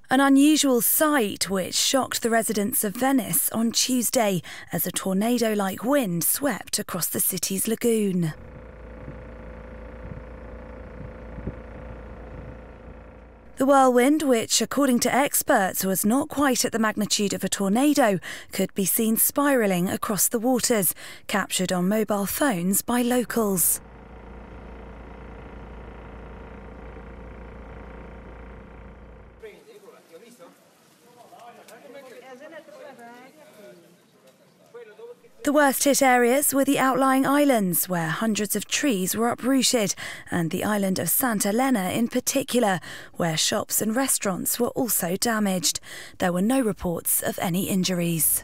An unusual sight which shocked the residents of Venice on Tuesday as a tornado-like wind swept across the city's lagoon. The whirlwind, which according to experts was not quite at the magnitude of a tornado, could be seen spiralling across the waters, captured on mobile phones by locals. The worst-hit areas were the outlying islands, where hundreds of trees were uprooted, and the island of Santa Elena in particular, where shops and restaurants were also damaged. There were no reports of any injuries.